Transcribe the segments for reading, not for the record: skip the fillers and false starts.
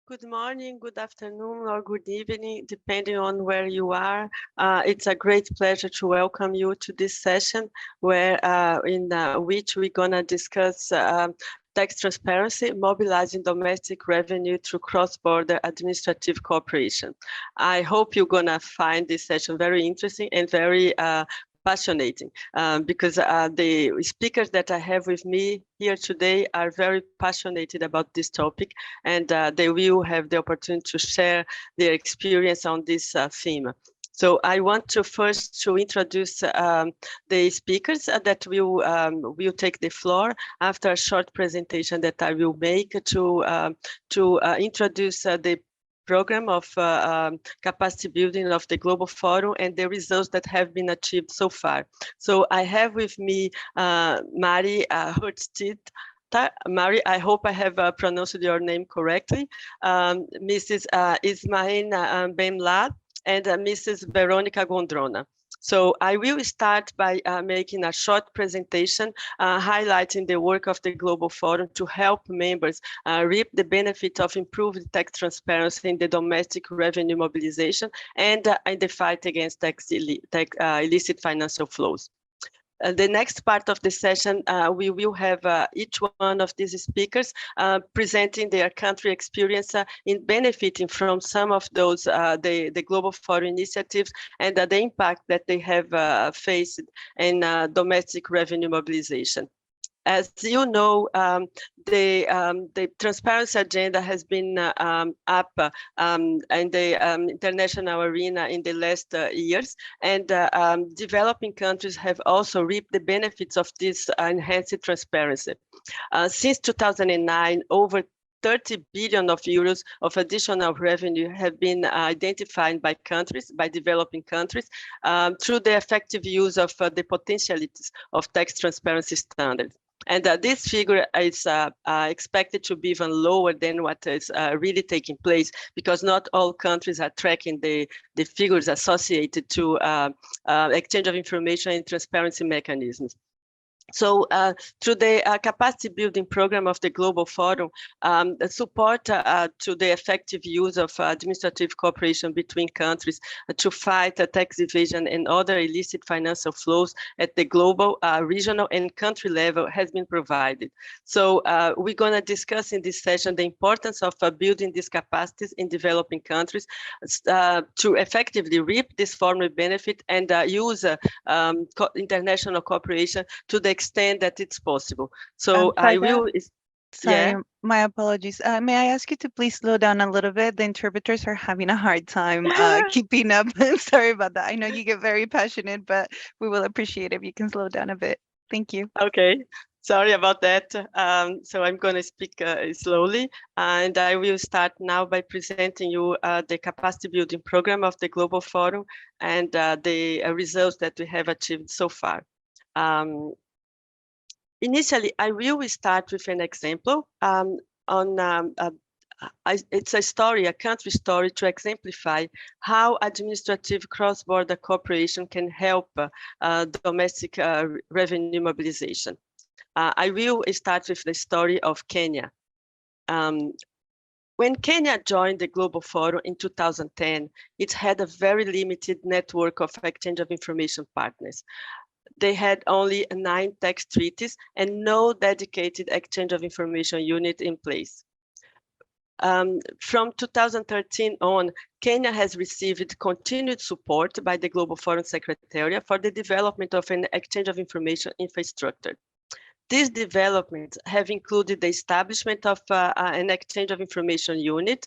Good morning, good afternoon, or good evening, depending on where you are. It's a great pleasure to welcome you to this session, in which we're gonna discuss tax transparency, mobilizing domestic revenue through cross-border administrative cooperation. I hope you're gonna find this session very interesting and very passionate because the speakers that I have with me here today are very passionate about this topic, and they will have the opportunity to share their experience on this theme. So I want to first to introduce the speakers that will take the floor after a short presentation that I will make to introduce the program of capacity building of the Global Forum and the results that have been achieved so far. So I have with me Mari Hurtstedt. Mari, I hope I have pronounced your name correctly. Mrs. Ismail Benlad and Mrs. Veronica Gondrona. So I will start by making a short presentation highlighting the work of the Global Forum to help members reap the benefit of improved tax transparency in the domestic revenue mobilization and in the fight against illicit financial flows. The next part of the session, we will have each one of these speakers presenting their country experience in benefiting from some of those, the Global Forum initiatives and the impact that they have faced in domestic revenue mobilization. As you know, the transparency agenda has been up in the international arena in the last years, and developing countries have also reaped the benefits of this enhanced transparency. Since 2009, over 30 billion of euros of additional revenue have been identified by countries, by developing countries, through the effective use of the potentialities of tax transparency standards. And this figure is expected to be even lower than what is really taking place, because not all countries are tracking the figures associated to exchange of information and transparency mechanisms. So through the capacity building program of the Global Forum, the support to the effective use of administrative cooperation between countries to fight tax evasion and other illicit financial flows at the global, regional, and country level has been provided. So we're going to discuss in this session the importance of building these capacities in developing countries to effectively reap this formal benefit and use international cooperation to the extent that it's possible. So I will. Sorry, Yeah. my apologies. May I ask you to please slow down a little bit? The interpreters are having a hard time keeping up. Sorry about that. I know you get very passionate, but we will appreciate if you can slow down a bit. Thank you. Okay. Sorry about that. So I'm going to speak slowly, and I will start now by presenting you the capacity building program of the Global Forum and the results that we have achieved so far. Initially, I will start with an example it's a story, a country story, to exemplify how administrative cross-border cooperation can help domestic revenue mobilization. I will start with the story of Kenya. When Kenya joined the Global Forum in 2010, it had a very limited network of exchange of information partners. They had only 9 tax treaties and no dedicated exchange of information unit in place. From 2013 on, Kenya has received continued support by the Global Forum Secretariat for the development of an exchange of information infrastructure. These developments have included the establishment of an exchange of information unit,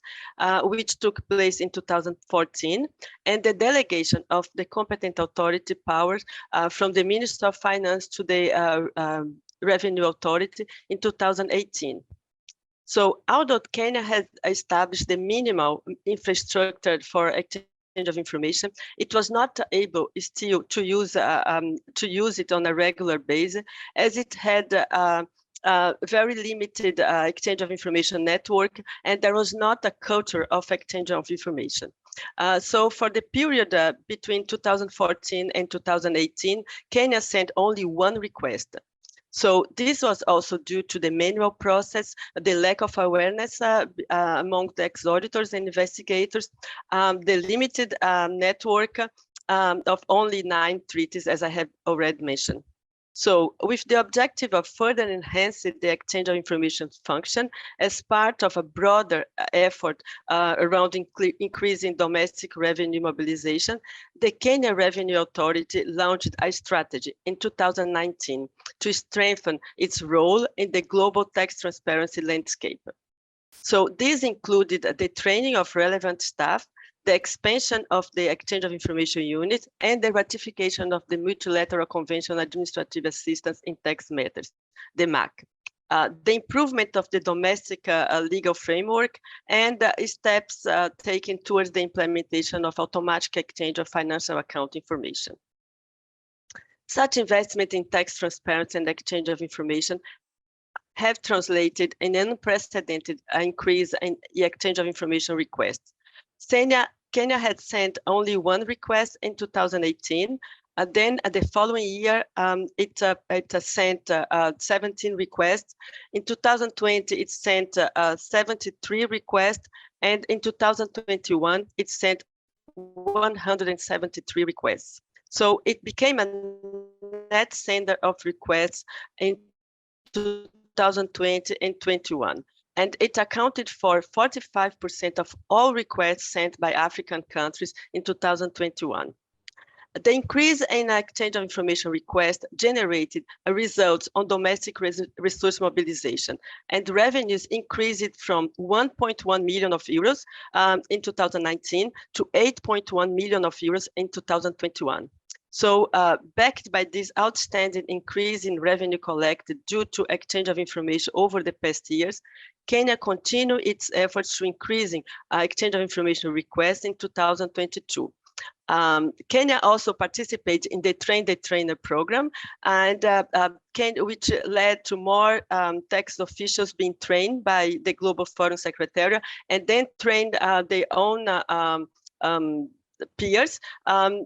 which took place in 2014, and the delegation of the competent authority powers from the Minister of Finance to the Revenue Authority in 2018. So although Kenya has established the minimal infrastructure for exchange of information, it was not able still to use it on a regular basis, as it had very limited exchange of information network, and there was not a culture of exchange of information. So for the period between 2014 and 2018, Kenya sent only one request. So this was also due to the manual process, the lack of awareness among the ex-auditors and investigators, the limited network of only 9 treaties, as I have already mentioned. So with the objective of further enhancing the exchange of information function as part of a broader effort around increasing domestic revenue mobilization, the Kenya Revenue Authority launched a strategy in 2019 to strengthen its role in the global tax transparency landscape. So this included the training of relevant staff, the expansion of the Exchange of Information Unit, and the ratification of the Multilateral Convention on Administrative Assistance in Tax Matters, the MAC. The improvement of the domestic legal framework and steps taken towards the implementation of automatic exchange of financial account information. Such investment in tax transparency and exchange of information have translated in an unprecedented increase in the exchange of information requests. Kenya had sent only one request in 2018. Then the following year, it sent 17 requests. In 2020, it sent 73 requests. And in 2021, it sent 173 requests. So it became a net sender of requests in 2020 and 21. And it accounted for 45% of all requests sent by African countries in 2021. The increase in exchange of information requests generated results on domestic resource mobilization, and revenues increased from 1.1 million of euros in 2019 to 8.1 million of euros in 2021. So backed by this outstanding increase in revenue collected due to exchange of information over the past years, Kenya continued its efforts to increasing exchange of information requests in 2022. Kenya also participated in the Train the Trainer program, and which led to more tax officials being trained by the Global Forum Secretariat, and then trained their own peers.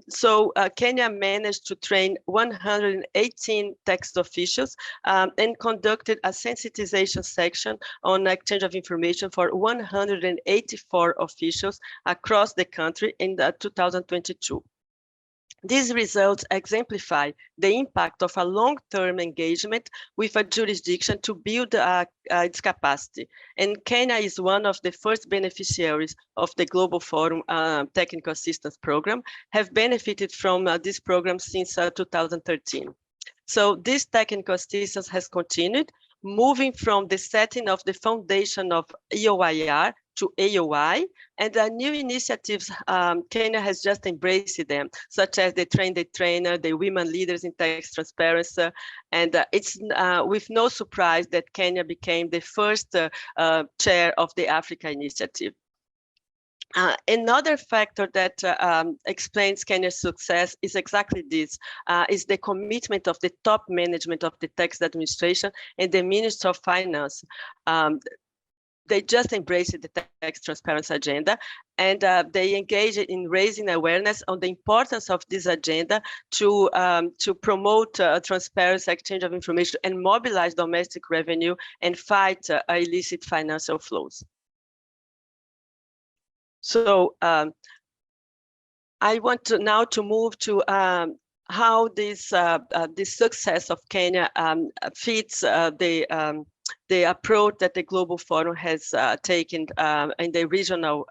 So Kenya managed to train 118 tax officials and conducted a sensitization section on exchange of information for 184 officials across the country in 2022. These results exemplify the impact of a long-term engagement with a jurisdiction to build its capacity. And Kenya is one of the first beneficiaries of the Global Forum Technical Assistance Program, have benefited from this program since 2013. So this technical assistance has continued, moving from the setting of the foundation of EOIR to AOI, and new initiatives, Kenya has just embraced them, such as the Train the Trainer, the Women Leaders in Tax Transparency, and it's with no surprise that Kenya became the first chair of the Africa Initiative. Another factor that explains Kenya's success is exactly this, is the commitment of the top management of the tax administration and the Minister of Finance. They just embraced the tax transparency agenda, and they engaged in raising awareness on the importance of this agenda to promote transparency, exchange of information, and mobilize domestic revenue and fight illicit financial flows. So I want to now move to how this success of Kenya fits the approach that the Global Forum has taken in the regional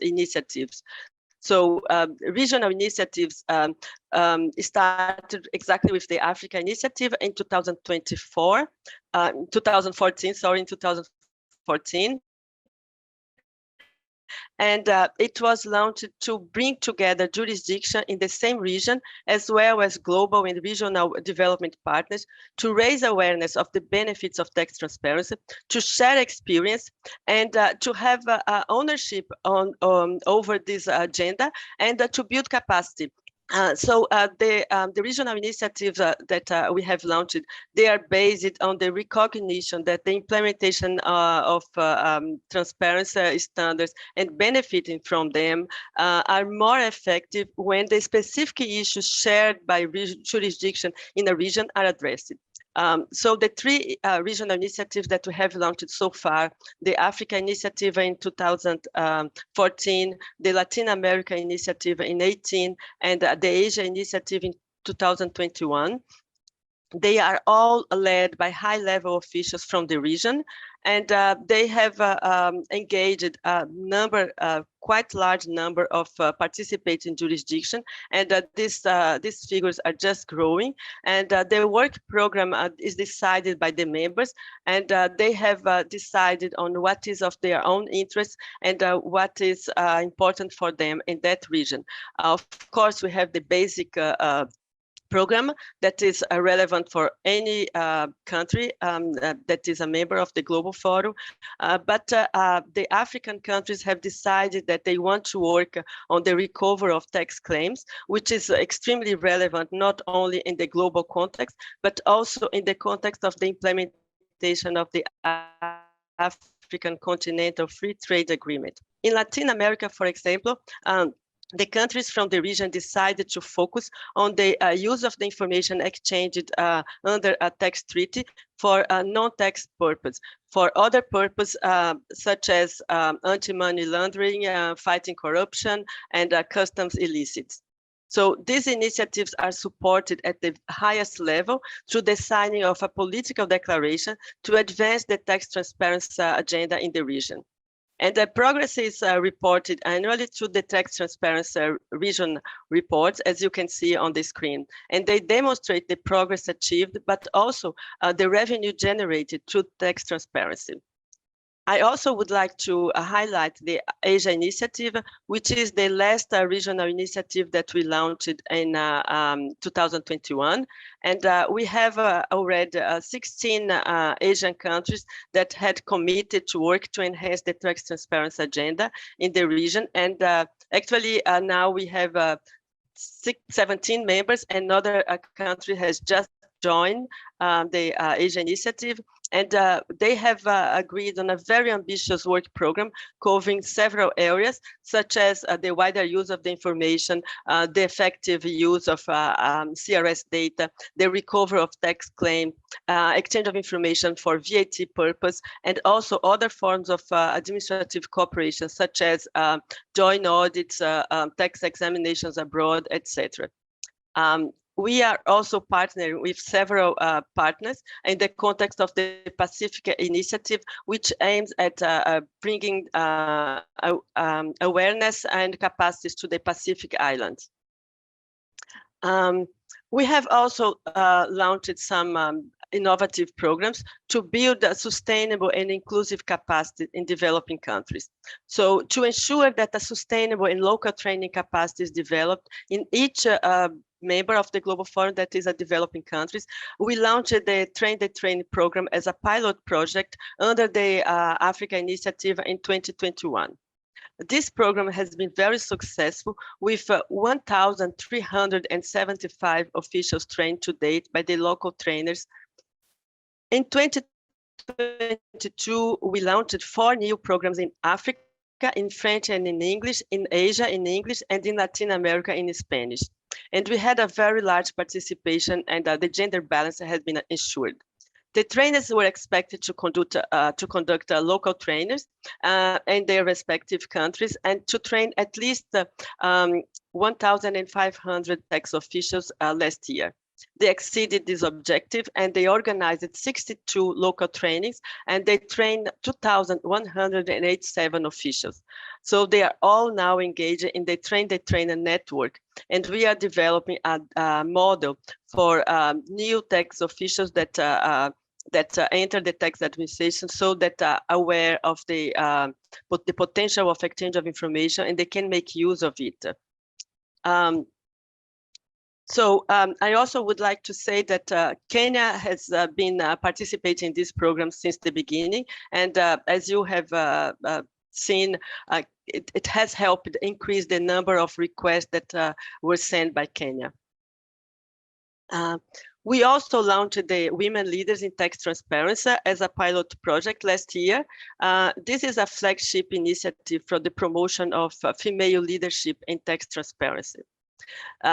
initiatives. So regional initiatives started exactly with the Africa Initiative in 2014. And it was launched to bring together jurisdiction in the same region, as well as global and regional development partners, to raise awareness of the benefits of tax transparency, to share experience, and to have ownership over this agenda, and to build capacity. So the regional initiatives that we have launched, they are based on the recognition that the implementation of transparency standards and benefiting from them are more effective when the specific issues shared by jurisdiction in a region are addressed. So the three regional initiatives that we have launched so far, the Africa Initiative in 2014, the Latin America Initiative in 18, and the Asia Initiative in 2021. They are all led by high-level officials from the region, and they have engaged a quite large number of participating jurisdictions, and these figures are just growing. And the work program is decided by the members, and they have decided on what is of their own interest and what is important for them in that region. Of course, we have the basic program that is relevant for any country that is a member of the Global Forum. But the African countries have decided that they want to work on the recovery of tax claims, which is extremely relevant not only in the global context, but also in the context of the implementation of the African Continental Free Trade Agreement. In Latin America, for example, the countries from the region decided to focus on the use of the information exchanged under a tax treaty for a non-tax purpose, for other purposes such as anti-money laundering, fighting corruption, and customs illicits. So these initiatives are supported at the highest level through the signing of a political declaration to advance the tax transparency agenda in the region. And the progress is reported annually through the tax transparency region reports, as you can see on the screen. And they demonstrate the progress achieved, but also the revenue generated through tax transparency. I also would like to highlight the Asia Initiative, which is the last regional initiative that we launched in 2021. And we have already 16 Asian countries that had committed to work to enhance the tax transparency agenda in the region. And actually now we have 17 members. Another country has just joined the Asia Initiative. And they have agreed on a very ambitious work program covering several areas, such as the wider use of the information, the effective use of CRS data, the recovery of tax claim, exchange of information for VAT purpose, and also other forms of administrative cooperation, such as joint audits, tax examinations abroad, etc. We are also partnering with several partners in the context of the Pacific Initiative, which aims at bringing awareness and capacities to the Pacific Islands. We have also launched some innovative programs to build a sustainable and inclusive capacity in developing countries. So to ensure that a sustainable and local training capacity is developed in each member of the Global Forum that is a developing countries, we launched the Train the Train program as a pilot project under the Africa Initiative in 2021. This program has been very successful with 1,375 officials trained to date by the local trainers. In 2022, we launched 4 new programs in Africa, in French and in English, in Asia in English, and in Latin America in Spanish. And we had a very large participation, and the gender balance has been ensured. The trainers were expected to conduct local trainers in their respective countries and to train at least 1,500 tax officials last year. They exceeded this objective and they organized 62 local trainings and they trained 2,187 officials. So they are all now engaged in the Train the Trainer network. And we are developing a model for new tax officials that enter the tax administration so that are aware of the potential of exchange of information and they can make use of it. I also would like to say that Kenya has been participating in this program since the beginning. And as you have seen, it has helped increase the number of requests that were sent by Kenya. We also launched the Women Leaders in Tax Transparency as a pilot project last year. This is a flagship initiative for the promotion of female leadership in tax transparency.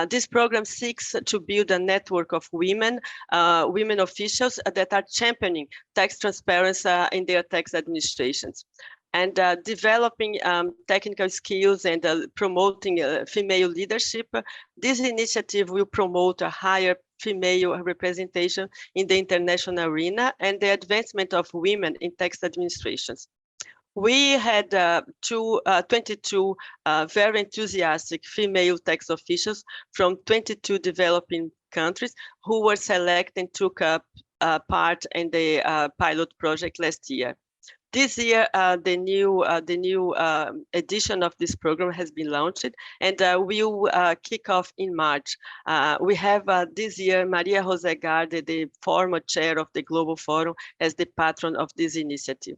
This program seeks to build a network of women officials that are championing tax transparency in their tax administrations, and developing technical skills and promoting female leadership. This initiative will promote a higher female representation in the international arena and the advancement of women in tax administrations. We had 22 very enthusiastic female tax officials from 22 developing countries who were selected and took up part in the pilot project last year. This year, the new edition of this program has been launched, and will kick off in March. We have this year Maria Jose Garde, the former chair of the Global Forum, as the patron of this initiative.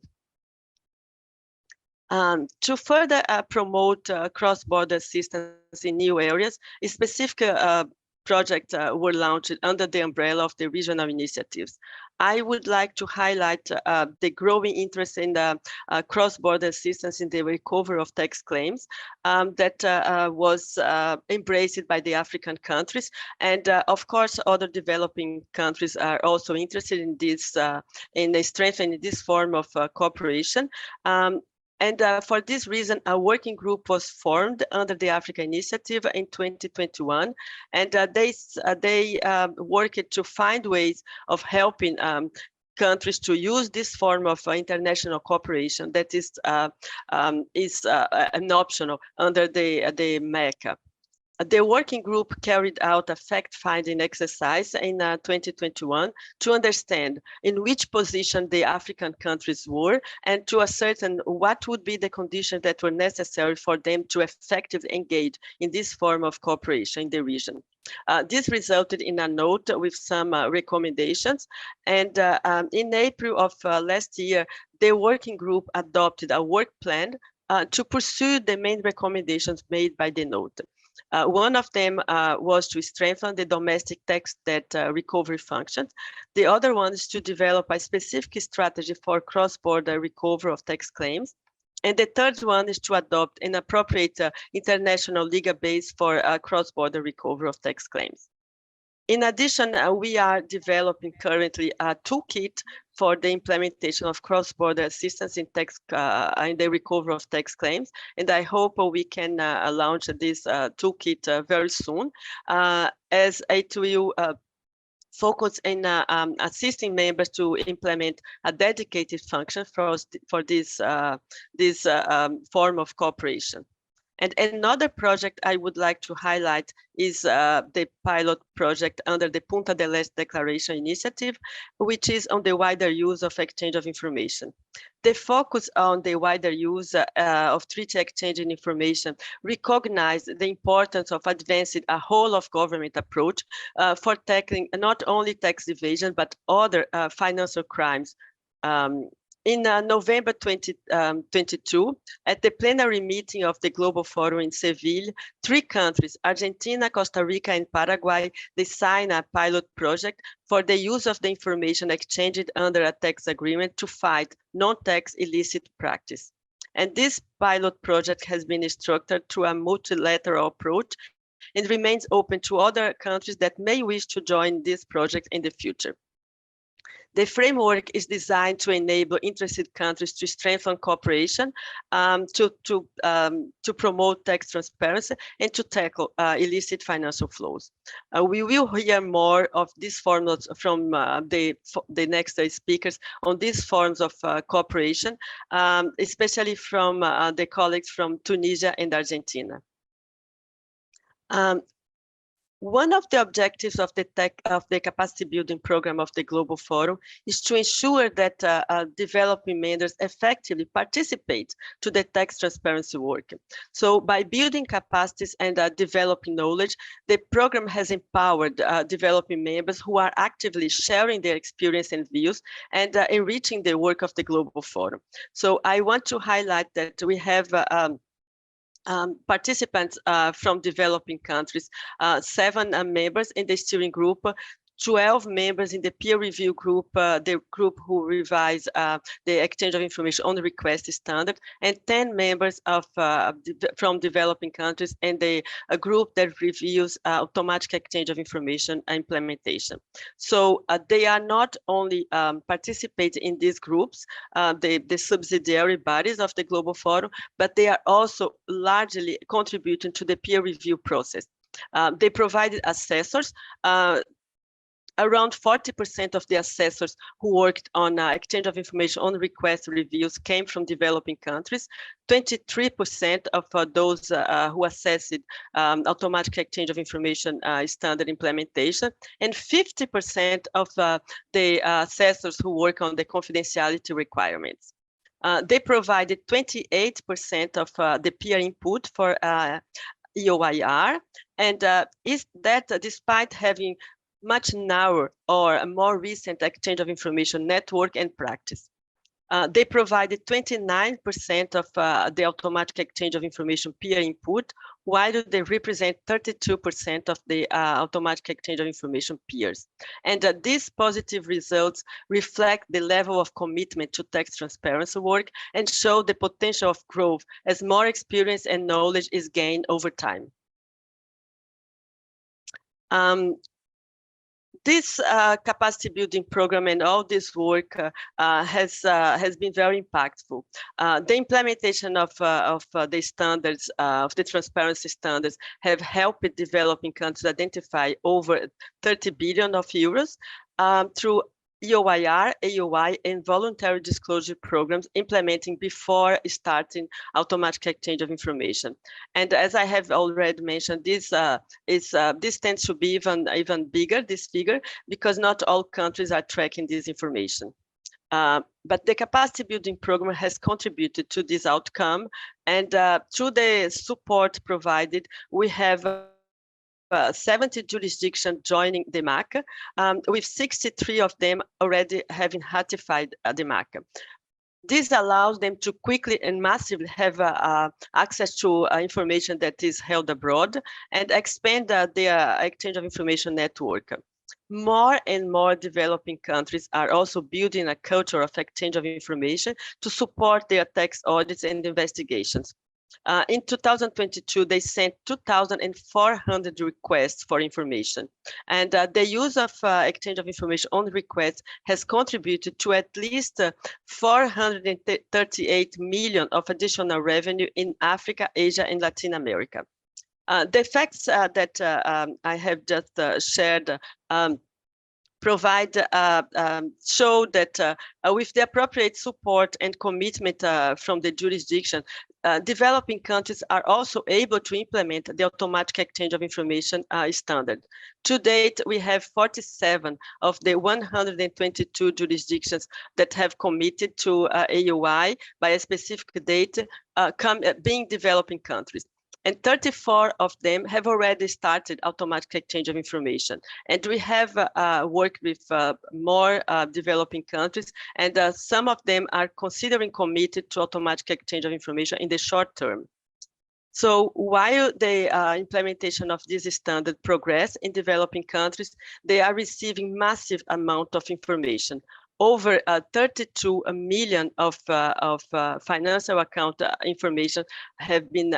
To further promote cross-border assistance in new areas, a specific projects were launched under the umbrella of the regional initiatives. I would like to highlight the growing interest in the cross-border assistance in the recovery of tax claims that was embraced by the African countries. And of course, other developing countries are also interested in this, in strengthening this form of cooperation. And for this reason, a working group was formed under the Africa Initiative in 2021, and they worked to find ways of helping countries to use this form of international cooperation that is an optional under the MECA. The working group carried out a fact-finding exercise in 2021 to understand in which position the African countries were and to ascertain what would be the conditions that were necessary for them to effectively engage in this form of cooperation in the region. This resulted in a note with some recommendations, and in April of last year, the working group adopted a work plan to pursue the main recommendations made by the note. One of them was to strengthen the domestic tax debt recovery functions. The other one is to develop a specific strategy for cross-border recovery of tax claims. And the third one is to adopt an appropriate international legal base for cross-border recovery of tax claims. In addition, we are developing currently a toolkit for the implementation of cross-border assistance in tax in the recovery of tax claims, and I hope we can launch this toolkit very soon, as it will focus in assisting members to implement a dedicated function for this form of cooperation. And another project I would like to highlight is the pilot project under the Punta del Este Declaration Initiative, which is on the wider use of exchange of information. The focus on the wider use of treaty exchange and information recognized the importance of advancing a whole of government approach for tackling not only tax evasion, but other financial crimes. In November 2022, at the plenary meeting of the Global Forum in Seville, 3 countries, Argentina, Costa Rica, and Paraguay, they signed a pilot project for the use of the information exchanged under a tax agreement to fight non-tax illicit practice. And this pilot project has been structured through a multilateral approach and remains open to other countries that may wish to join this project in the future. The framework is designed to enable interested countries to strengthen cooperation, to promote tax transparency, and to tackle illicit financial flows. We will hear more of these forms from the next speakers on these forms of cooperation, especially from the colleagues from Tunisia and Argentina. One of the objectives of the capacity building program of the Global Forum is to ensure that developing members effectively participate to the tax transparency work. So by building capacities and developing knowledge, the program has empowered developing members who are actively sharing their experience and views and enriching the work of the Global Forum. So I want to highlight that we have participants from developing countries, 7 members in the steering group, 12 members in the peer review group, the group who revise the exchange of information on the request standard, and 10 members from developing countries, and a group that reviews automatic exchange of information implementation. So they are not only participating in these groups, the subsidiary bodies of the Global Forum, but they are also largely contributing to the peer review process. They provided assessors. Around 40% of the assessors who worked on exchange of information on request reviews came from developing countries. 23% of those who assessed automatic exchange of information standard implementation, and 50% of the assessors who work on the confidentiality requirements. They provided 28% of the peer input for EOIR, and is that despite having much narrower or a more recent exchange of information network and practice. They provided 29% of the automatic exchange of information peer input, while they represent 32% of the automatic exchange of information peers. And these positive results reflect the level of commitment to tax transparency work and show the potential of growth as more experience and knowledge is gained over time. This capacity building program and all this work has been very impactful. The implementation of the standards, of the transparency standards, have helped developing countries identify over 30 billion of euros through EOIR, AOI, and voluntary disclosure programs implementing before starting automatic exchange of information. And as I have already mentioned, this tends to be even bigger, this figure, because not all countries are tracking this information. But the capacity building program has contributed to this outcome, and through the support provided, we have 70 jurisdictions joining the MAC, with 63 of them already having ratified the MAC. This allows them to quickly and massively have access to information that is held abroad and expand their exchange of information network. More and more developing countries are also building a culture of exchange of information to support their tax audits and investigations. In 2022, they sent 2,400 requests for information. And the use of exchange of information on requests has contributed to at least 438 million of additional revenue in Africa, Asia, and Latin America. The facts that I have just shared show that with the appropriate support and commitment from the jurisdiction, developing countries are also able to implement the automatic exchange of information standard. To date, we have 47 of the 122 jurisdictions that have committed to AOI by a specific date being developing countries. And 34 of them have already started automatic exchange of information. And we have worked with more developing countries, and some of them are considering committed to automatic exchange of information in the short term. So while the implementation of this standard progress in developing countries, they are receiving massive amount of information. Over 32 million of financial account information have been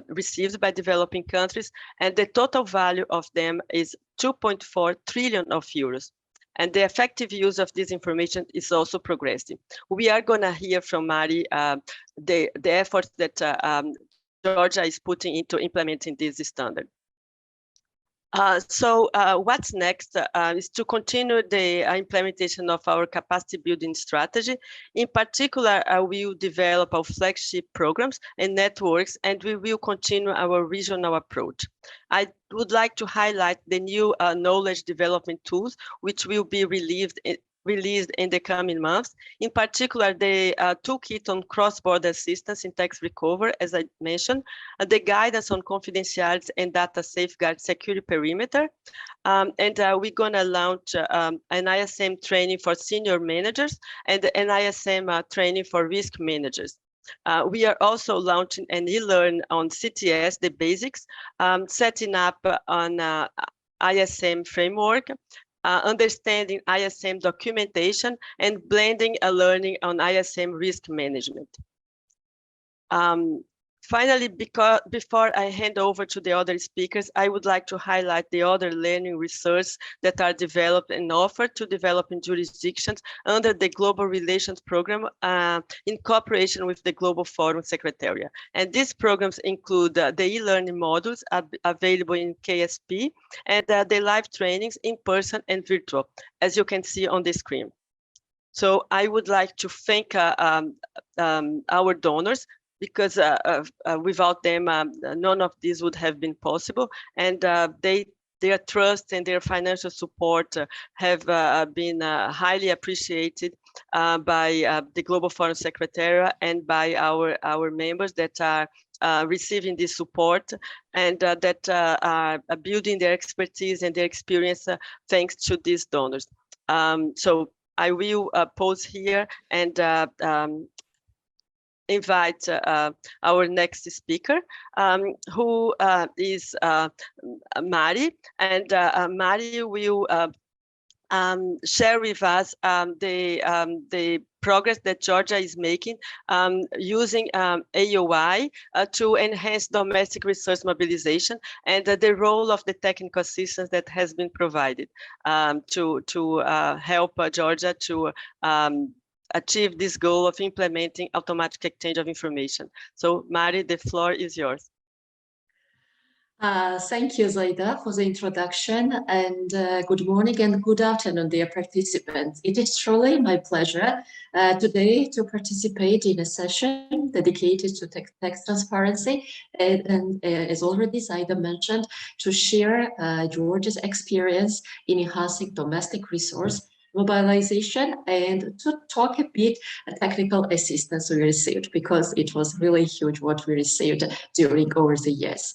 received by developing countries, and the total value of them is 2.4 trillion of euros. And the effective use of this information is also progressing. We are going to hear from Mari the efforts that Georgia is putting into implementing this standard. So what's next is to continue the implementation of our capacity building strategy. In particular, we will develop our flagship programs and networks, and we will continue our regional approach. I would like to highlight the new knowledge development tools, which will be released in the coming months. In particular, the toolkit on cross-border assistance in tax recovery, as I mentioned, the guidance on confidentiality and data safeguard security perimeter, and we're going to launch an ISM training for senior managers and an ISM training for risk managers. We are also launching an e-learn on CTS, the basics, setting up on ISM framework, understanding ISM documentation, and blending a learning on ISM risk management. Finally, before I hand over to the other speakers, I would like to highlight the other learning research that are developed and offered to developing jurisdictions under the Global Relations Program in cooperation with the Global Forum Secretariat. And these programs include the e-learning modules available in KSP and the live trainings in person and virtual, as you can see on the screen. So I would like to thank our donors, because without them, none of this would have been possible. And their trust and their financial support have been highly appreciated by the Global Forum Secretariat and by our members that are receiving this support and that are building their expertise and their experience thanks to these donors. So I will pause here and invite our next speaker, who is Mari, and Mari will share with us the progress that Georgia is making using AOI to enhance domestic resource mobilization, and the role of the technical assistance that has been provided to help Georgia to achieve this goal of implementing automatic exchange of information. So Mari, the floor is yours. Thank you, Zaida, for the introduction, and good morning and good afternoon, dear participants. It is truly my pleasure today to participate in a session dedicated to tax transparency, and as already Zaida mentioned, to share Georgia's experience in enhancing domestic resource mobilization and to talk a bit technical assistance we received, because it was really huge what we received during over the years.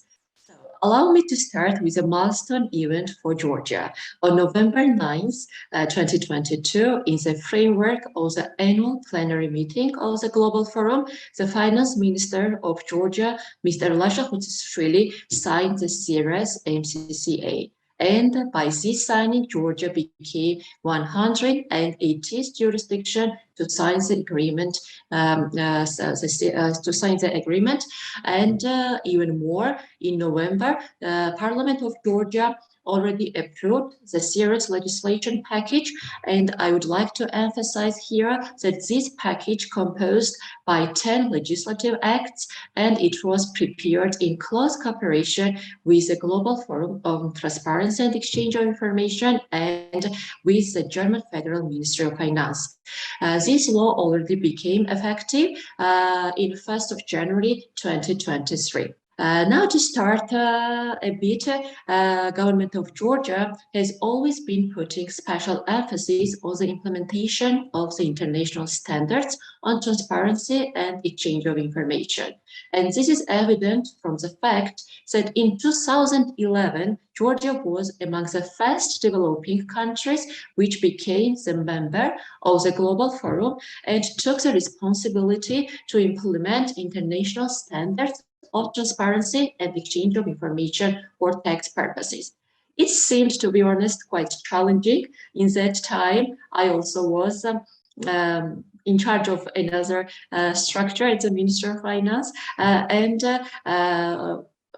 Allow me to start with a milestone event for Georgia. On November 9th, 2022, in the framework of the annual plenary meeting of the Global Forum, the Finance Minister of Georgia, Mr. Lasha Hutsishvili, signed the series MCCA. And by this signing, Georgia became 180th jurisdiction to sign the agreement. To sign the agreement, and even more, in November, the Parliament of Georgia already approved the serious legislation package, and I would like to emphasize here that this package composed by 10 legislative acts, and it was prepared in close cooperation with the Global Forum on Transparency and Exchange of Information and with the German Federal Ministry of Finance. This law already became effective in 1st of January 2023. Now to start a bit, government of Georgia has always been putting special emphasis on the implementation of the international standards on transparency and exchange of information. And this is evident from the fact that in 2011, Georgia was among the fast developing countries which became the member of the Global Forum and took the responsibility to implement international standards of transparency and exchange of information for tax purposes. It seemed, to be honest, quite challenging. In that time, I also was in charge of another structure as a Minister of Finance, and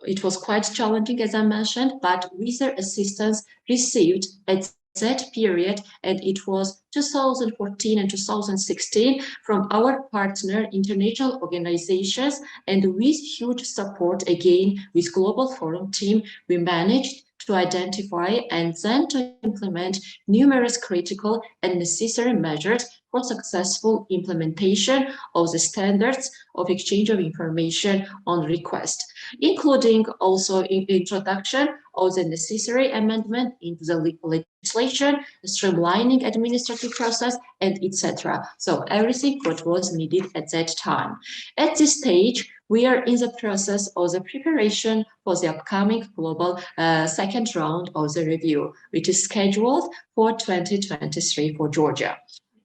it was quite challenging, as I mentioned, but with the assistance received at that period, and it was 2014 and 2016 from our partner international organizations, and with huge support again with Global Forum team, we managed to identify and then to implement numerous critical and necessary measures for successful implementation of the standards of exchange of information on request, including also in introduction of the necessary amendment into the legislation, streamlining administrative process, and etc. So everything what was needed at that time. At this stage, we are in the process of the preparation for the upcoming global second round of the review, which is scheduled for 2023 for Georgia.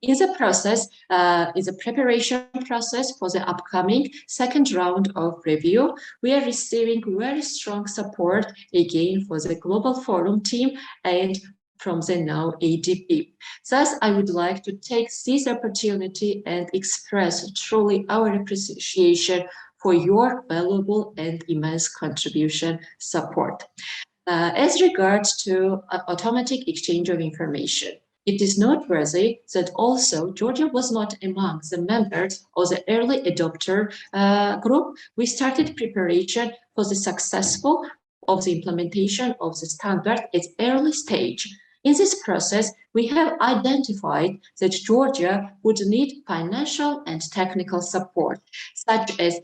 In the process, in the preparation process for the upcoming second round of review, we are receiving very strong support again for the Global Forum team and from the now ADB. Thus, I would like to take this opportunity and express truly our appreciation for your valuable and immense contribution support. As regards to automatic exchange of information, it is noteworthy that also Georgia was not among the members of the early adopter group. We started preparation for the successful of the implementation of the standard at early stage. In this process, we have identified that Georgia would need financial and technical support, such as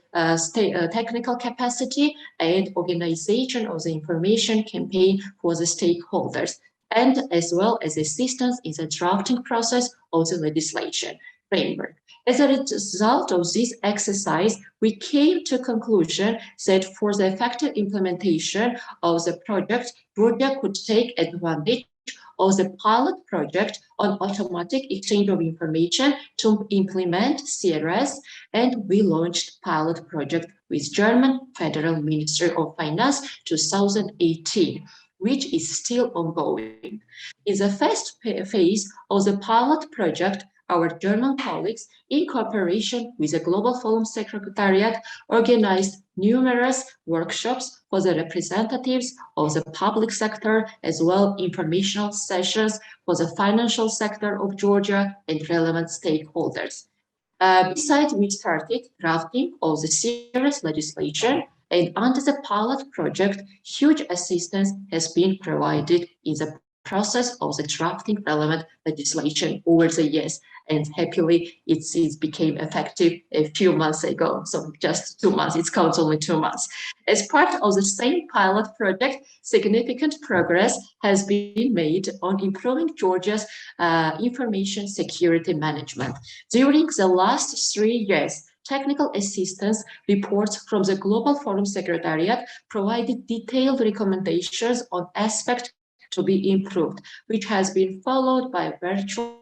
technical capacity and organization of the information campaign for the stakeholders, and as well as assistance in the drafting process of the legislation framework. As a result of this exercise, we came to conclusion that for the effective implementation of the project, Georgia could take advantage of the pilot project on automatic exchange of information to implement CRS, and we launched pilot project with German Federal Ministry of Finance 2018, which is still ongoing. In the first phase of the pilot project, our German colleagues, in cooperation with the Global Forum Secretariat, organized numerous workshops for the representatives of the public sector, as well as informational sessions for the financial sector of Georgia and relevant stakeholders. Besides, we started drafting of the serious legislation, and under the pilot project, huge assistance has been provided in the process of the drafting relevant legislation over the years. And happily, it became effective a few months ago. So just 2 months, it counts only 2 months. As part of the same pilot project, significant progress has been made on improving Georgia's information security management. During the last 3 years, technical assistance reports from the Global Forum Secretariat provided detailed recommendations on aspects to be improved, which has been followed by virtual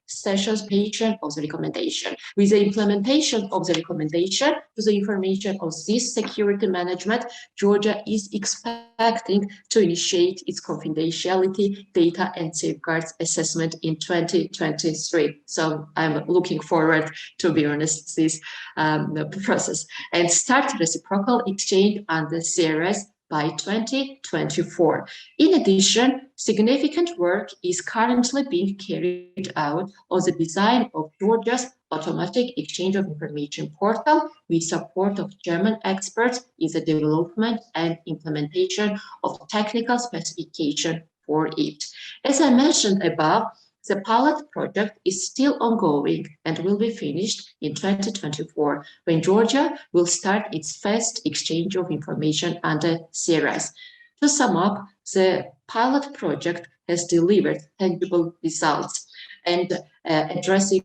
sessions patient of the recommendation. With the implementation of the recommendation to the information of this security management, Georgia is expecting to initiate its confidentiality data and safeguards assessment in 2023. So I'm looking forward, to be honest, this process, and start reciprocal exchange under CRS by 2024. In addition, significant work is currently being carried out on the design of Georgia's automatic exchange of information portal with support of German experts in the development and implementation of technical specification for it. As I mentioned above, the pilot project is still ongoing and will be finished in 2024, when Georgia will start its first exchange of information under CRS. To sum up, the pilot project has delivered tangible results and addressing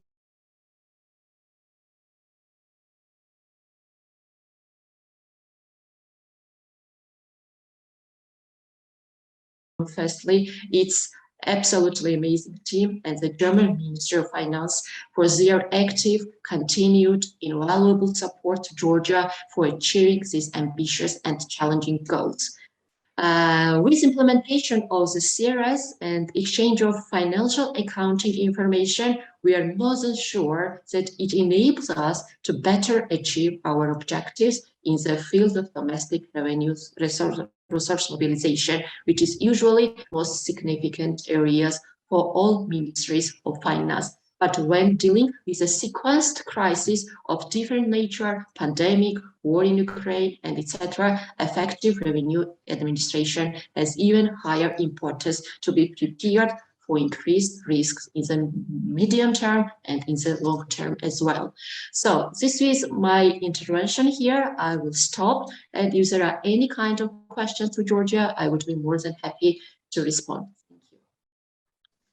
firstly, it's absolutely amazing team and the German Ministry of Finance for their active, continued, invaluable support to Georgia for achieving these ambitious and challenging goals. With implementation of the CRS and exchange of financial accounting information, we are more than sure that it enables us to better achieve our objectives in the field of domestic revenues resource mobilization, which is usually most significant areas for all ministries of finance. But when dealing with a sequenced crisis of different nature, pandemic, war in Ukraine, and etc., effective revenue administration has even higher importance to be prepared for increased risks in the medium term and in the long term as well. So this is my intervention here. I will stop, and if there are any kind of questions to Georgia, I would be more than happy to respond. Thank you.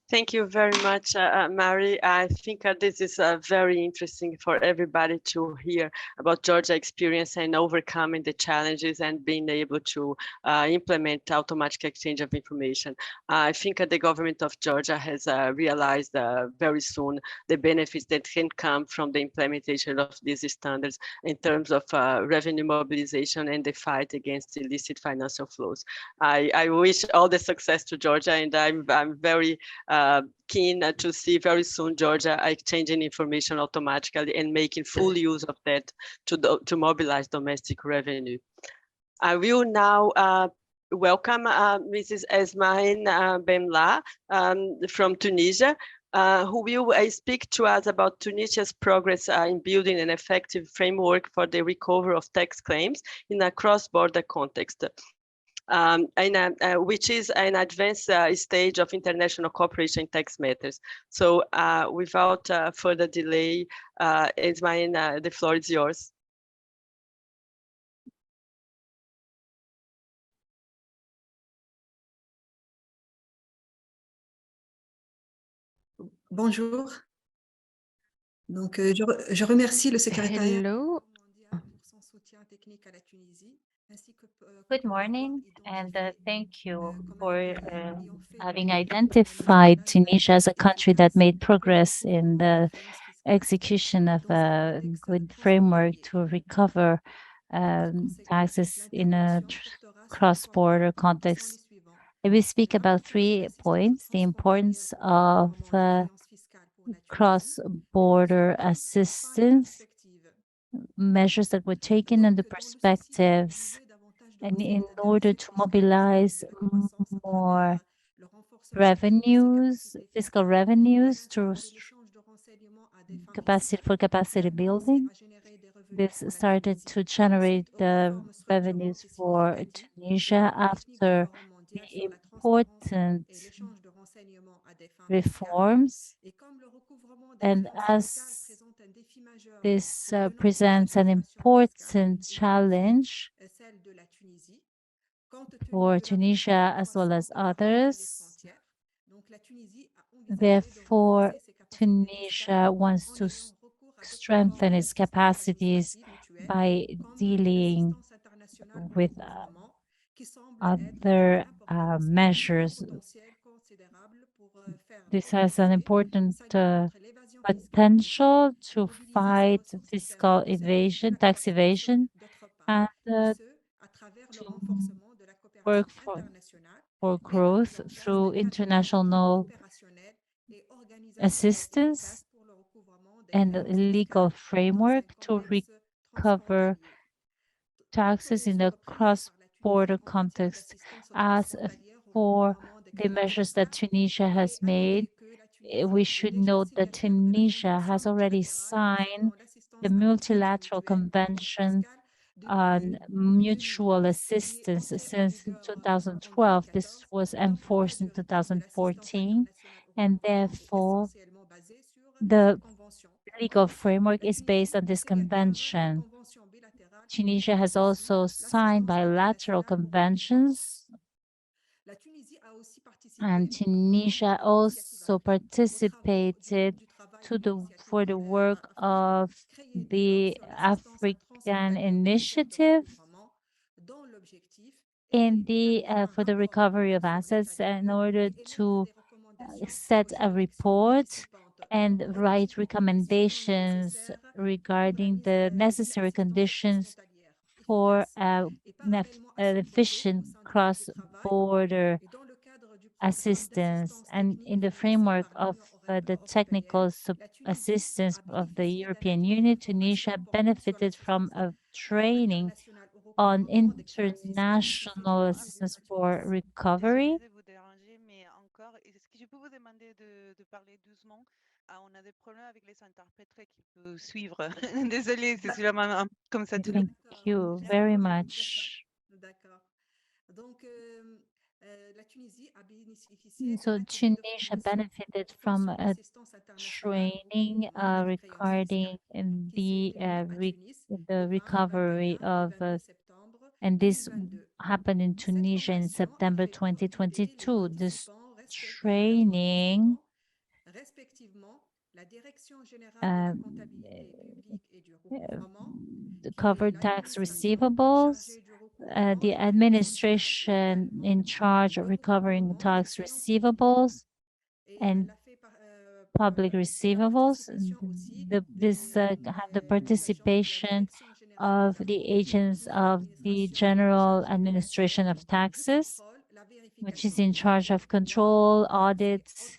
Thank you very much, Mary. I think this is very interesting for everybody to hear about Georgia experience and overcoming the challenges and being able to implement automatic exchange of information. I think the government of Georgia has realized very soon the benefits that can come from the implementation of these standards in terms of revenue mobilization and the fight against illicit financial flows. I wish all the success to Georgia, and I'm very keen to see very soon Georgia exchanging information automatically and making full use of that to mobilize domestic revenue. I will now welcome Mrs. Esmaïn Bemla from Tunisia, who will speak to us about Tunisia's progress in building an effective framework for the recovery of tax claims in a cross-border context. Which is an advanced stage of international cooperation in tax matters. So without further delay, Esmaïn, the floor is yours. Bonjour. Donc, je remercie le secrétariat Hello. mondial pour son soutien technique à la Tunisie. Good morning, and thank you for having identified Tunisia as a country that made progress in the execution of a good framework to recover taxes in a cross-border context. I will speak about 3 points: the importance of cross-border assistance, measures that were taken, and the perspectives, and in order to mobilize more revenues, fiscal revenues to capacity building. This started to generate the revenues for Tunisia after the important reforms, and as this presents an important challenge for Tunisia as well as others. Therefore, Tunisia wants to strengthen its capacities by dealing with other measures. This has an important potential to fight fiscal evasion, tax evasion, and to work for growth through international assistance and a legal framework to recover taxes in the cross-border context. As for the measures that Tunisia has made, we should note that Tunisia has already signed the multilateral convention on mutual assistance since 2012. This was enforced in 2014, and therefore the legal framework is based on this convention. Tunisia has also signed bilateral conventions, and Tunisia also participated for the work of the African Initiative in for the recovery of assets in order to set a report and write recommendations regarding the necessary conditions for an efficient cross-border assistance. And in the framework of the technical assistance of the European Union, Tunisia benefited from a training on international assistance for recovery. Est-ce que je peux vous demander de parler doucement? On a des problèmes avec les interprètes qui peuvent suivre. Désolée, c'est vraiment comme ça. Thank you very much. So Tunisia benefited from a training regarding the recovery of, and this happened in Tunisia in September 2022. This training um, covered tax receivables, the administration in charge of recovering tax receivables and public receivables. This have the participation of the agents of the General Administration of Taxes, which is in charge of control, audits,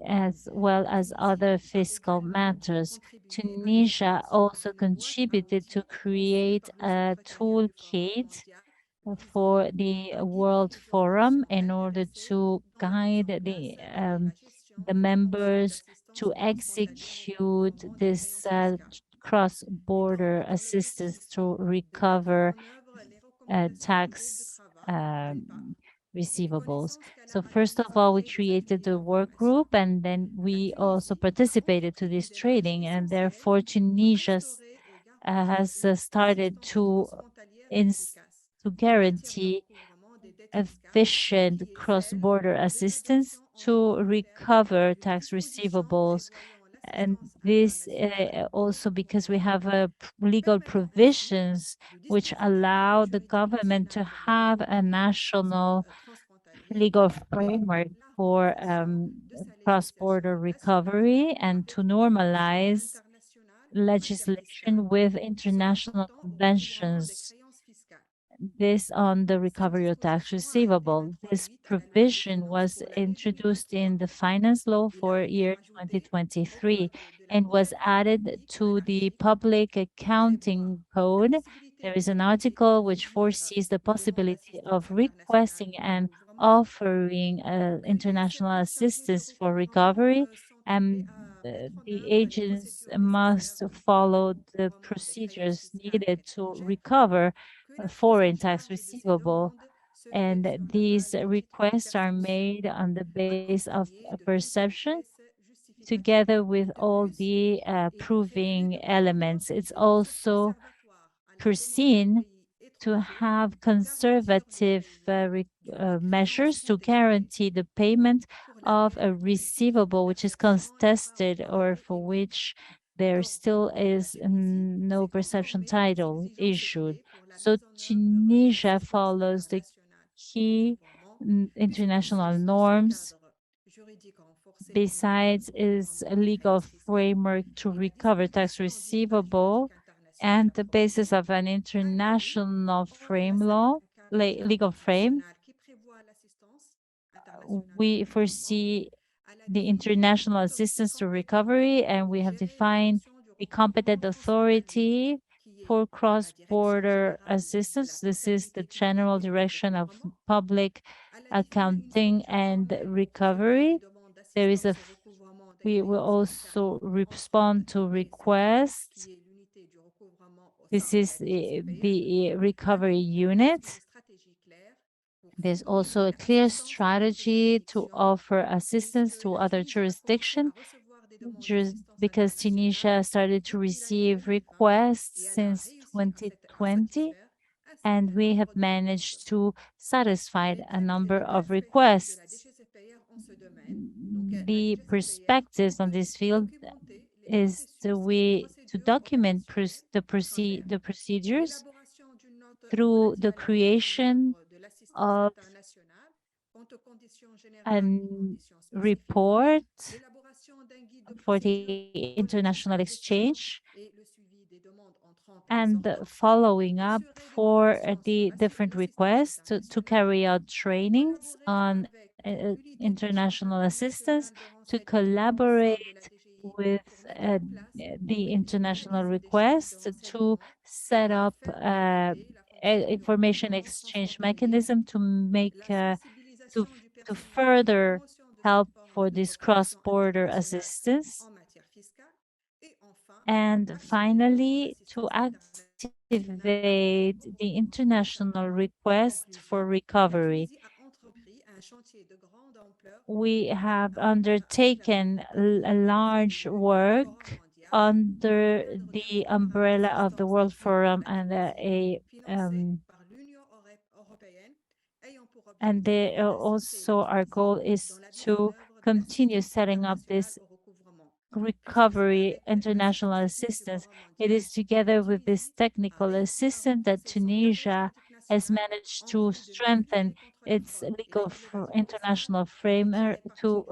as well as other fiscal matters. Tunisia also contributed to create a toolkit for the World Forum in order to guide the members to execute this cross-border assistance to recover tax receivables. So first of all, we created the work group, and then we also participated to this trading, and therefore Tunisia has started to guarantee efficient cross-border assistance to recover tax receivables. And this also because we have legal provisions which allow the government to have a national legal framework for cross-border recovery and to normalize legislation with international conventions, this on the recovery of tax receivable. This provision was introduced in the finance law for year 2023 and was added to the public accounting code. There is an article which foresees the possibility of requesting and offering international assistance for recovery, and the agents must follow the procedures needed to recover foreign tax receivable. And these requests are made on the base of a perception together with all the proving elements. It's also foreseen to have conservative measures to guarantee the payment of a receivable which is contested or for which there still is no perception title issued. So Tunisia follows the key international norms. Besides, is a legal framework to recover tax receivable and the basis of an international frame law, legal frame. We foresee the international assistance to recovery, and we have defined the competent authority for cross-border assistance. This is the General Direction of Public Accounting and Recovery. There is we will also respond to requests. This is the recovery unit. There's also a clear strategy to offer assistance to other jurisdictions because Tunisia started to receive requests since 2020, and we have managed to satisfy a number of requests. The perspectives on this field is to document the procedures through the creation of a report for the international exchange and following up for the different requests to carry out trainings on international assistance, to collaborate with the international requests, to set up information exchange mechanism to make to further help for this cross-border assistance, and finally to activate the international request for recovery. We have undertaken a large work under the umbrella of the World Forum and And also our goal is to continue setting up this recovery international assistance. It is together with this technical assistance that Tunisia has managed to strengthen its legal international framework to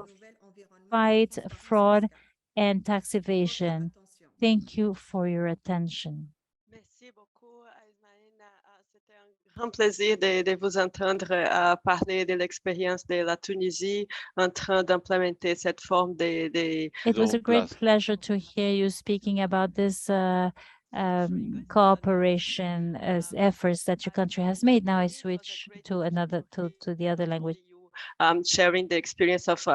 fight fraud and tax evasion. Thank you for your attention. Merci beaucoup, Ismaël. C'était un grand plaisir de vous entendre parler de l'expérience de la Tunisie en train d'implémenter cette forme de It was a great pleasure to hear you speaking about this cooperation as efforts that your country has made. Now I switch to the other language. Sharing the experience of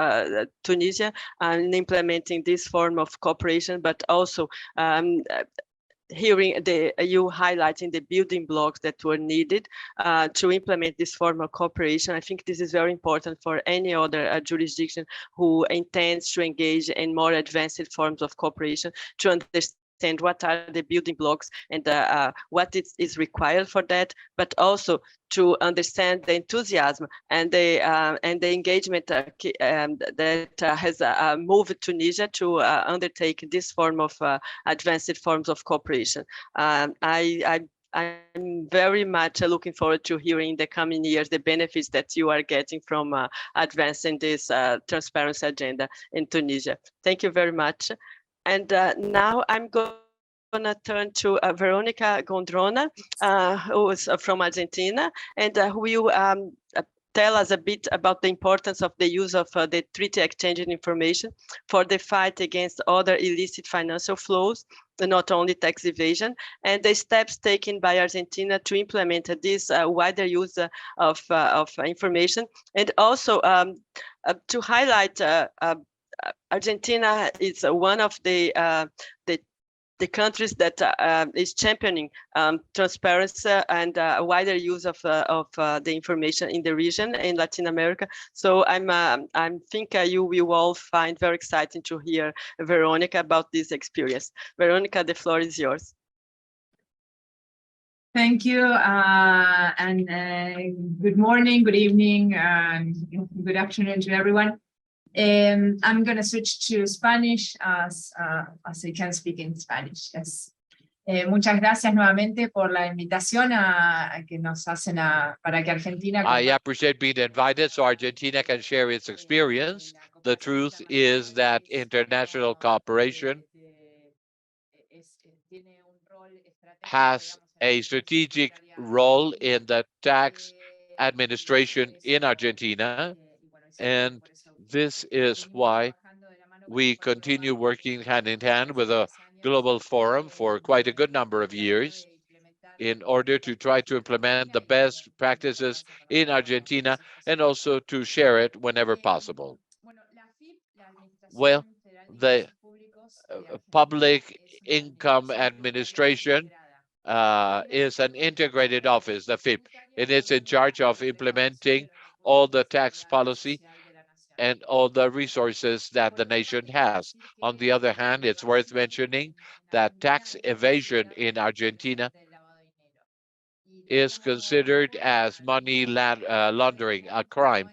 Tunisia and implementing this form of cooperation, but also hearing you highlighting the building blocks that were needed to implement this form of cooperation. I think this is very important for any other jurisdiction who intends to engage in more advanced forms of cooperation to understand what are the building blocks and what is required for that, but also to understand the enthusiasm and the engagement that has moved Tunisia to undertake this form of advanced forms of cooperation. I'm very much looking forward to hearing in the coming years the benefits that you are getting from advancing this transparency agenda in Tunisia. Thank you very much. And now I'm going to turn to Veronica Gondrona, who is from Argentina, and who will tell us a bit about the importance of the use of the treaty exchanging information for the fight against other illicit financial flows, not only tax evasion, and the steps taken by Argentina to implement this wider use of information, and also to highlight Argentina is one of the countries that is championing transparency and wider use of the information in the region in Latin America. So I think you will all find very exciting to hear Veronica about this experience. Veronica, the floor is yours. Thank you, and good morning, good evening, and good afternoon to everyone. I'm going to switch to Spanish as I can speak in Spanish. Yes. Muchas gracias nuevamente por la invitación a que nos hacen para que Argentina. I appreciate being invited so Argentina can share its experience. The truth is that international cooperation has a strategic role in the tax administration in Argentina, and this is why we continue working hand in hand with a global forum for quite a good number of years in order to try to implement the best practices in Argentina and also to share it whenever possible. Well, the Public Income Administration is an integrated office, the FIP, and it's in charge of implementing all the tax policy and all the resources that the nation has. On the other hand, it's worth mentioning that tax evasion in Argentina is considered as money laundering, a crime.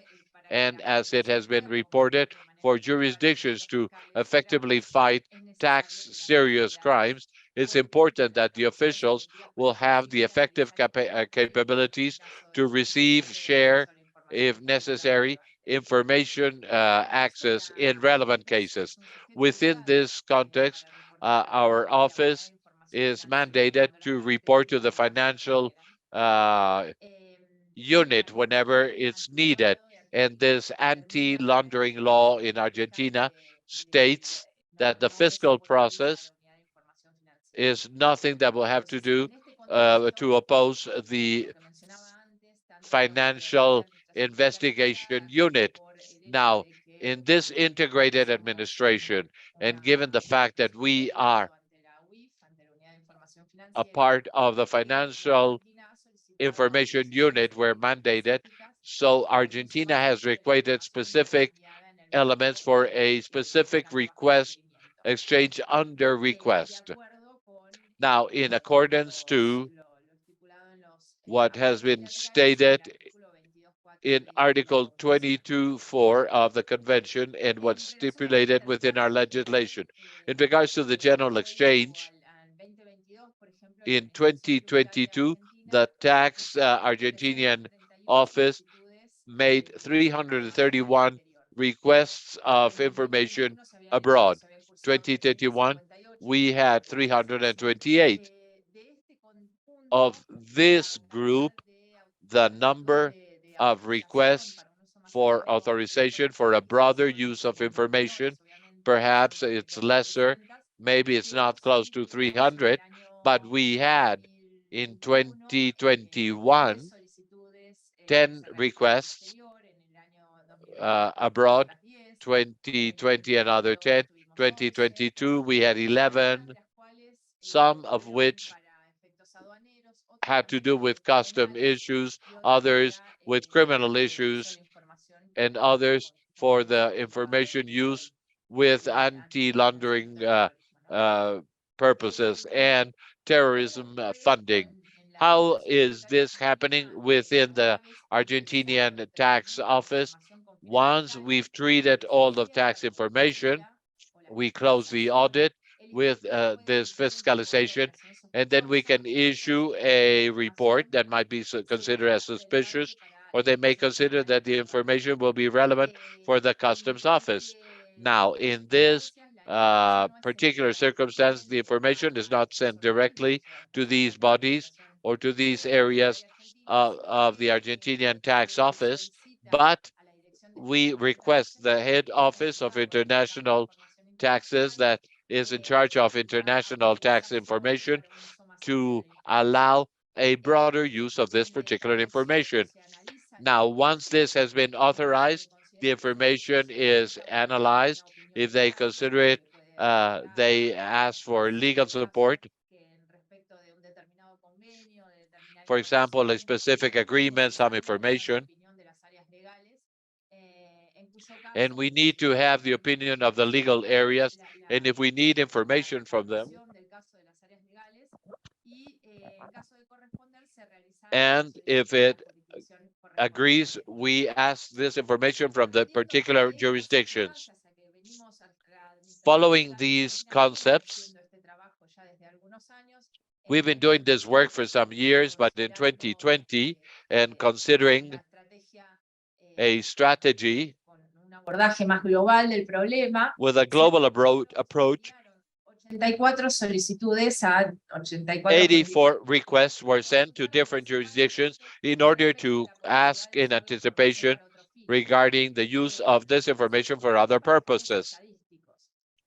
And as it has been reported, for jurisdictions to effectively fight tax serious crimes, it's important that the officials will have the effective capabilities to receive, share, if necessary, information access in relevant cases. Within this context, our office is mandated to report to the financial unit whenever it's needed. And this anti-laundering law in Argentina states that the fiscal process is nothing that will have to do to oppose the financial investigation unit. Now, in this integrated administration, and given the fact that we are a part of the financial information unit, we're mandated. So Argentina has requested specific elements for a specific request exchange under request. Now, in accordance to what has been stated in Article 22.4 of the Convention and what's stipulated within our legislation. In regards to the general exchange, in 2022, the tax Argentinian office made 331 requests of information abroad. 2021, we had 328. Of this group, the number of requests for authorization for a broader use of information, perhaps it's lesser, maybe it's not close to 300, but we had in 2021 10 requests abroad, 2020 another 10, 2022 we had 11, some of which had to do with custom issues, others with criminal issues, and others for the information use with anti-laundering purposes and terrorism funding. How is this happening within the Argentinian tax office? Once we've treated all the tax information, we close the audit with this fiscalization, and then we can issue a report that might be considered as suspicious, or they may consider that the information will be relevant for the customs office. Now, in this particular circumstance, the information is not sent directly to these bodies or to these areas of the Argentinian tax office, but we request the head office of international taxes that is in charge of international tax information to allow a broader use of this particular information. Now, once this has been authorized, the information is analyzed. If they consider it, they ask for legal support. For example, a specific agreement, some information. And we need to have the opinion of the legal areas. And if we need information from them, and if it agrees, we ask this information from the particular jurisdictions. Following these concepts, we've been doing this work for some years, but in 2020, and considering a strategy with a global approach, 84 requests were sent to different jurisdictions in order to ask in anticipation regarding the use of this information for other purposes.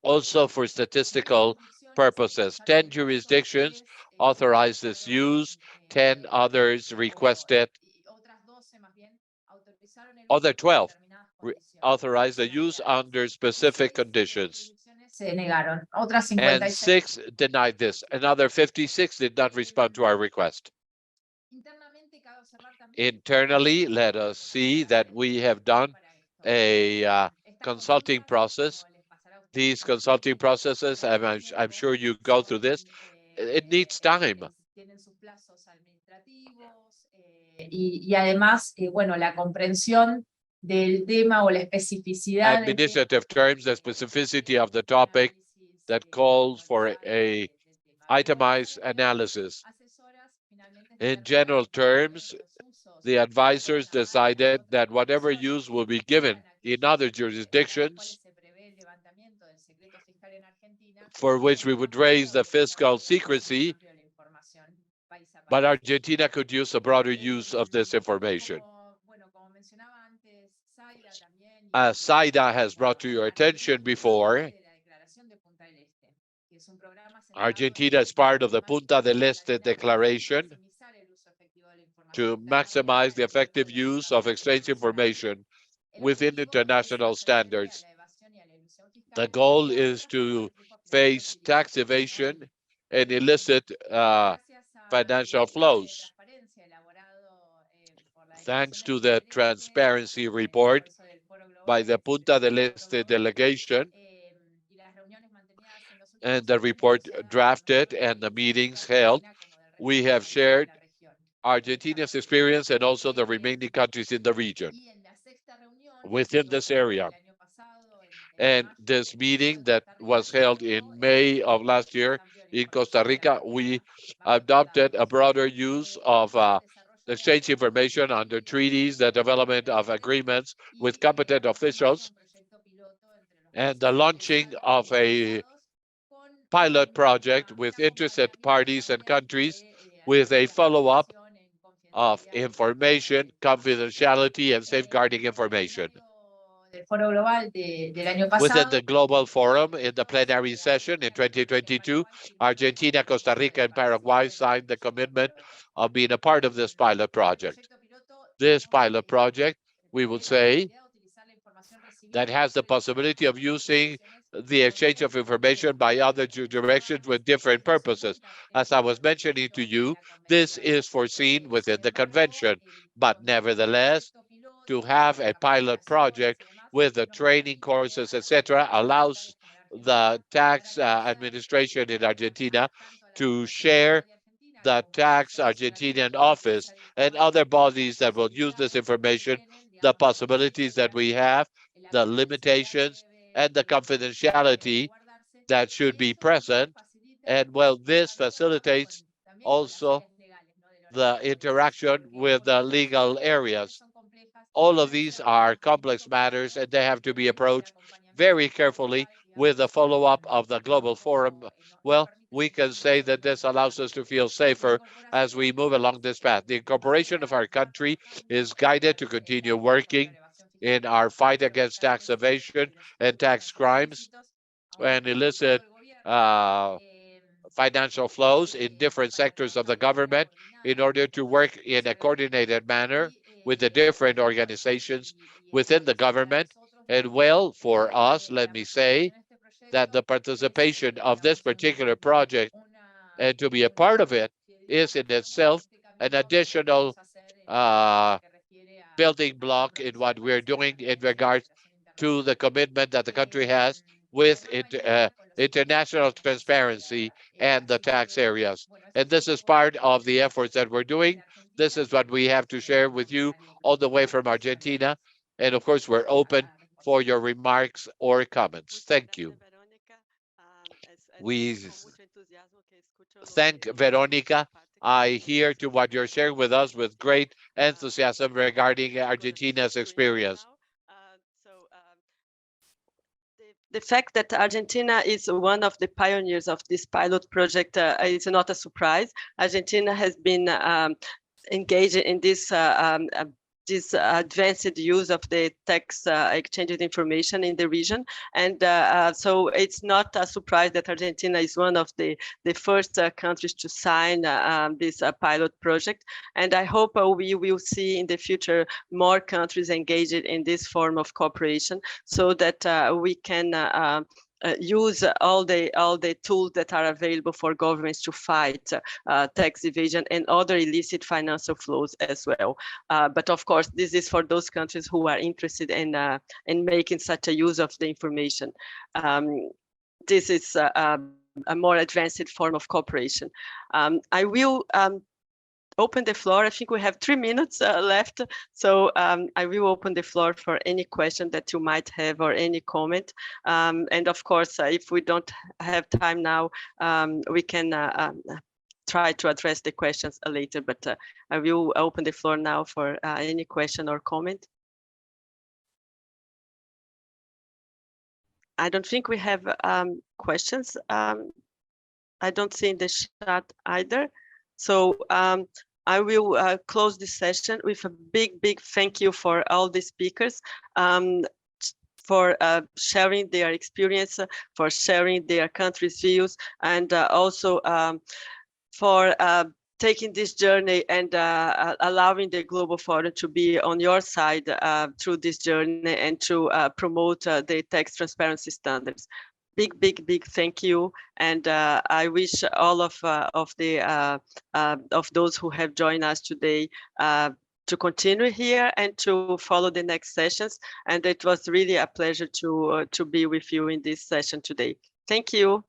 Also for statistical purposes. 10 jurisdictions authorized this use, 10 others requested, other 12 authorized the use under specific conditions. And 6 denied this. Another 56 did not respond to our request. Internally, let us see that we have done a consulting process. These consulting processes, I'm sure you go through this, it needs time. Y además, bueno, la comprensión del tema o la especificidad administrative terms, the specificity of the topic that calls for a itemized analysis. In general terms, the advisors decided that whatever use will be given in other jurisdictions for which we would raise the fiscal secrecy, but Argentina could use a broader use of this information. As Saida has brought to your attention before, Argentina is part of the Punta del Este Declaration to maximize the effective use of exchange information within international standards. The goal is to face tax evasion and illicit financial flows. Thanks to the transparency report by the Punta del Este delegation and the report drafted and the meetings held, we have shared Argentina's experience and also the remaining countries in the region within this area. And this meeting that was held in May of last year in Costa Rica, we adopted a broader use of exchange information under treaties, the development of agreements with competent officials, and the launching of a pilot project with interested parties and countries with a follow-up of information, confidentiality, and safeguarding information. Within the Global Forum in the plenary session in 2022, Argentina, Costa Rica, and Paraguay signed the commitment of being a part of this pilot project. This pilot project, we would say, that has the possibility of using the exchange of information by other jurisdictions with different purposes. As I was mentioning to you, this is foreseen within the convention, but nevertheless, to have a pilot project with the training courses, etc., allows the tax administration in Argentina to share the tax Argentinian office and other bodies that will use this information, the possibilities that we have, the limitations, and the confidentiality that should be present. And well, this facilitates also the interaction with the legal areas. All of these are complex matters and they have to be approached very carefully with the follow-up of the Global Forum. Well, we can say that this allows us to feel safer as we move along this path. The incorporation of our country is guided to continue working in our fight against tax evasion and tax crimes and illicit financial flows in different sectors of the government in order to work in a coordinated manner with the different organizations within the government. And well, for us, let me say that the participation of this particular project and to be a part of it is in itself an additional building block in what we're doing in regards to the commitment that the country has with international transparency and the tax areas. And this is part of the efforts that we're doing. This is what we have to share with you all the way from Argentina. And of course, we're open for your remarks or comments. Thank you. We thank Veronica. I hear to what you're sharing with us with great enthusiasm regarding Argentina's experience. The fact that Argentina is one of the pioneers of this pilot project is not a surprise. Argentina has been engaged in this advanced use of the tax exchange information in the region. And so it's not a surprise that Argentina is one of the first countries to sign this pilot project. And I hope we will see in the future more countries engaged in this form of cooperation so that we can use all the tools that are available for governments to fight tax evasion and other illicit financial flows as well. But of course, this is for those countries who are interested in making such a use of the information. This is a more advanced form of cooperation. I will open the floor. I think we have 3 minutes left. So I will open the floor for any question that you might have or any comment. And of course, if we don't have time now, we can try to address the questions later, but I will open the floor now for any question or comment. I don't think we have questions. I don't see in the chat either. So I will close this session with a big thank you for all the speakers for sharing their experience, for sharing their country's views, and also for taking this journey and allowing the Global Forum to be on your side through this journey and to promote the tax transparency standards. Big thank you, and I wish all of those who have joined us today to continue here and to follow the next sessions. And it was really a pleasure to be with you in this session today. Thank you.